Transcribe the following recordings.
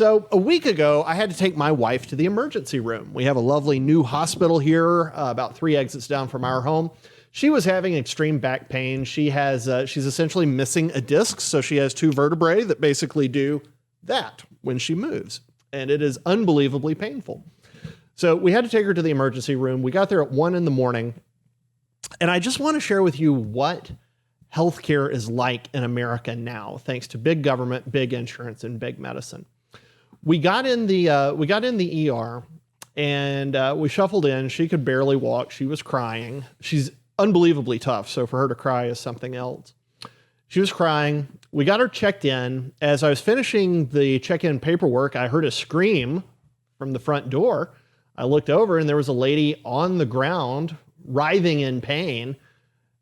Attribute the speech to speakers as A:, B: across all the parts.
A: So a week ago, I had to take my wife to the emergency room. We have a lovely new hospital here, about 3 exits down from our home. She was having extreme back pain. She's essentially missing a disc. So she has 2 vertebrae that basically do that when she moves. And it is unbelievably painful. So we had to take her to the emergency room. We got there at 1 a.m. And I just want to share with you what healthcare is like in America now, thanks to big government, big insurance, and big medicine. We got in the ER and we shuffled in. She could barely walk. She was crying. She's unbelievably tough. So for her to cry is something else. She was crying. We got her checked in. As I was finishing the check-in paperwork, I heard a scream from the front door. I looked over and there was a lady on the ground writhing in pain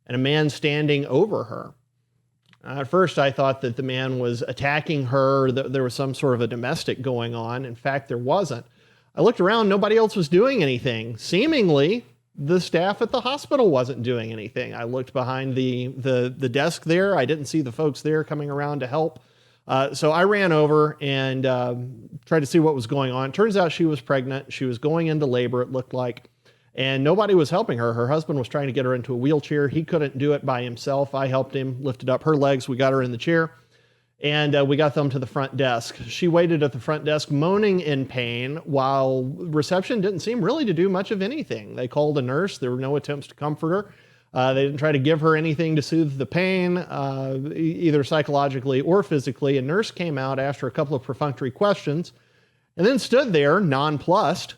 A: and a man standing over her. At first, I thought that the man was attacking her, that there was some sort of a domestic going on. In fact, there wasn't. I looked around, nobody else was doing anything. Seemingly, the staff at the hospital wasn't doing anything. I looked behind the desk there. I didn't see the folks there coming around to help. So I ran over and tried to see what was going on. Turns out she was pregnant. She was going into labor, it looked like. And nobody was helping her. Her husband was trying to get her into a wheelchair. He couldn't do it by himself. I helped him, lifted up her legs. We got her in the chair and we got them to the front desk. She waited at the front desk moaning in pain while reception didn't seem really to do much of anything. They called a nurse. There were no attempts to comfort her. They didn't try to give her anything to soothe the pain, either psychologically or physically. A nurse came out, asked her a couple of perfunctory questions, and then stood there nonplussed.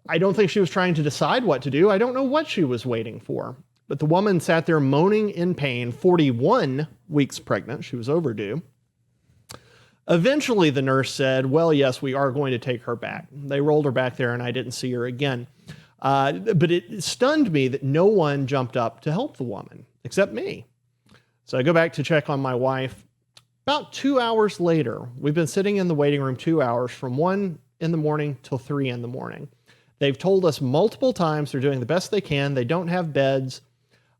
A: I don't think she was trying to decide what to do. I don't know what she was waiting for. But the woman sat there moaning in pain, 41 weeks pregnant. She was overdue. Eventually, the nurse said, well, yes, we are going to take her back. They rolled her back there and I didn't see her again. But it stunned me that no one jumped up to help the woman except me. So I go back to check on my wife. About 2 hours later, we've been sitting in the waiting room 2 hours from 1 a.m. till 3 a.m. They've told us multiple times they're doing the best they can. They don't have beds,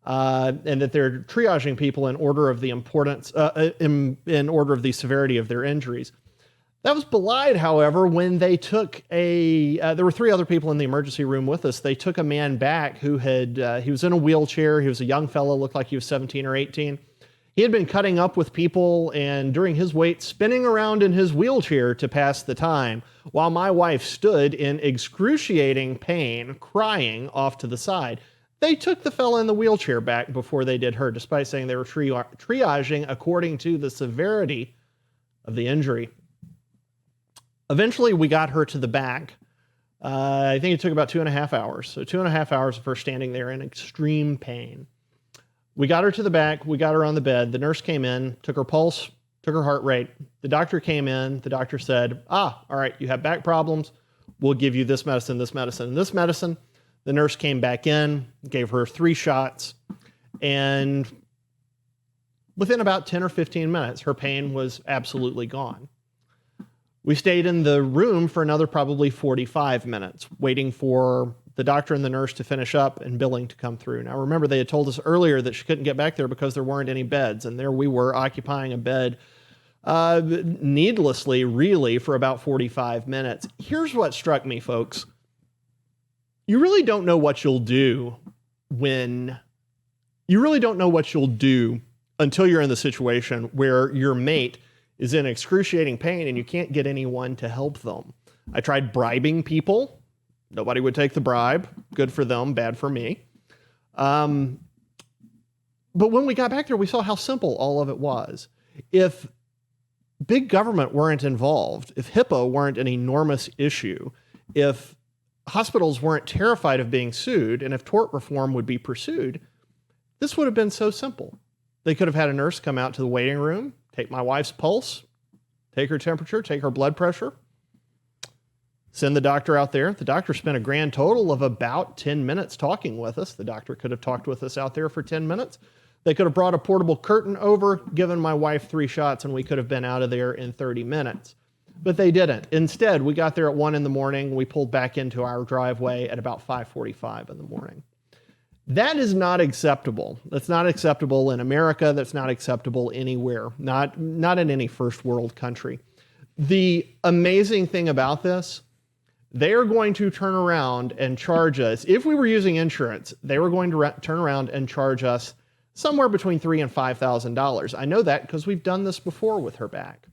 A: and that they're triaging people in order of the importance, in order of the severity of their injuries. That was belied, however, when they took there were 3 other people in the emergency room with us. They took a man back who he was in a wheelchair. He was a young fellow, looked like he was 17 or 18. He had been cutting up with people and during his wait, spinning around in his wheelchair to pass the time while my wife stood in excruciating pain, crying off to the side. They took the fella in the wheelchair back before they did her, despite saying they were triaging according to the severity of the injury. Eventually, we got her to the back. I think it took about 2.5 hours. So 2.5 hours of her standing there in extreme pain. We got her to the back. We got her on the bed. The nurse came in, took her pulse, took her heart rate. The doctor came in. The doctor said, all right, you have back problems. We'll give you this medicine, this medicine, and this medicine. The nurse came back in, gave her 3 shots, and within about 10 or 15 minutes, her pain was absolutely gone. We stayed in the room for another probably 45 minutes, waiting for the doctor and the nurse to finish up and billing to come through. Now, remember, they had told us earlier that she couldn't get back there because there weren't any beds. And there we were occupying a bed needlessly, really, for about 45 minutes. Here's what struck me, folks. You really don't know what you'll do until you're in the situation where your mate is in excruciating pain and you can't get anyone to help them. I tried bribing people. Nobody would take the bribe. Good for them, bad for me. But when we got back there, we saw how simple all of it was. If big government weren't involved, if HIPAA weren't an enormous issue, if hospitals weren't terrified of being sued, and if tort reform would be pursued, this would have been so simple. They could have had a nurse come out to the waiting room, take my wife's pulse, take her temperature, take her blood pressure, send the doctor out there. The doctor spent a grand total of about 10 minutes talking with us. The doctor could have talked with us out there for 10 minutes. They could have brought a portable curtain over, given my wife 3 shots, and we could have been out of there in 30 minutes. But they didn't. Instead, we got there at 1 a.m. We pulled back into our driveway at about 5:45 in the morning. That is not acceptable. That's not acceptable in America. That's not acceptable anywhere, not in any first world country. The amazing thing about this, they are going to turn around and charge us. If we were using insurance, they were going to turn around and charge us somewhere between $3,000 and $5,000. I know that because we've done this before with her back.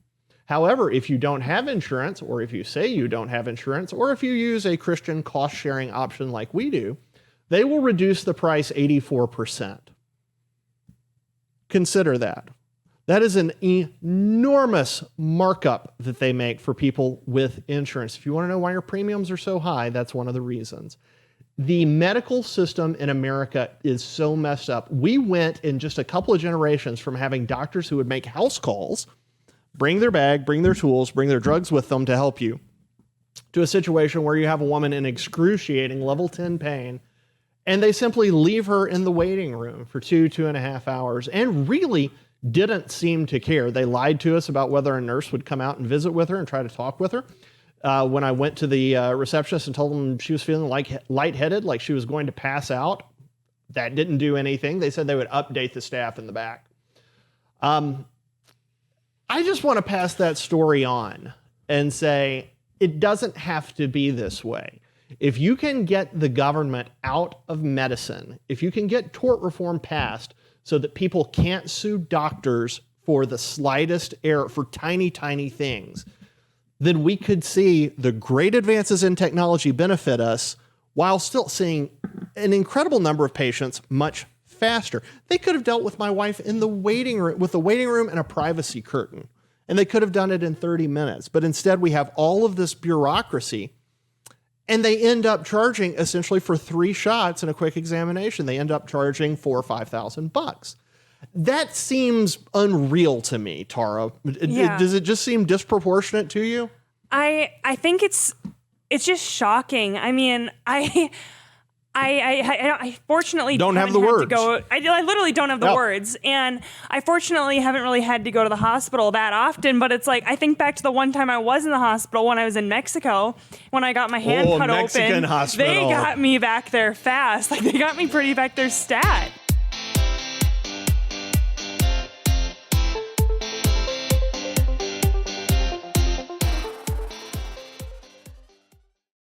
A: However, if you don't have insurance, or if you say you don't have insurance, or if you use a Christian cost-sharing option like we do, they will reduce the price 84%. Consider that. That is an enormous markup that they make for people with insurance. If you want to know why your premiums are so high, that's one of the reasons. The medical system in America is so messed up. We went in just a couple of generations from having doctors who would make house calls, bring their bag, bring their tools, bring their drugs with them to help you, to a situation where you have a woman in excruciating level 10 pain, and they simply leave her in the waiting room for 2.5 hours, and really didn't seem to care. They lied to us about whether a nurse would come out and visit with her and try to talk with her. When I went to the receptionist and told them she was feeling lightheaded, like she was going to pass out, that didn't do anything. They said they would update the staff in the back. I just want to pass that story on and say it doesn't have to be this way. If you can get the government out of medicine, if you can get tort reform passed so that people can't sue doctors for the slightest error, for tiny, tiny things, then we could see the great advances in technology benefit us while still seeing an incredible number of patients much faster. They could have dealt with my wife in the waiting room, with a waiting room and a privacy curtain, and they could have done it in 30 minutes. But instead, we have all of this bureaucracy, and they end up charging essentially for 3 shots in a quick examination. They end up charging $4,000 or $5,000. That seems unreal to me, Tara.
B: Yeah.
A: Does it just seem disproportionate to you?
B: I think it's just shocking. I mean, I fortunately
A: don't have
B: haven't
A: the
B: had
A: words.
B: to go. I literally don't have the words, and I fortunately haven't really had to go to the hospital that often. But it's like I think back to the one time I was in the hospital when I was in Mexico when I got my hand cut
A: Mexican
B: open.
A: hospital.
B: They got me back there fast. Like they got me pretty back there stat.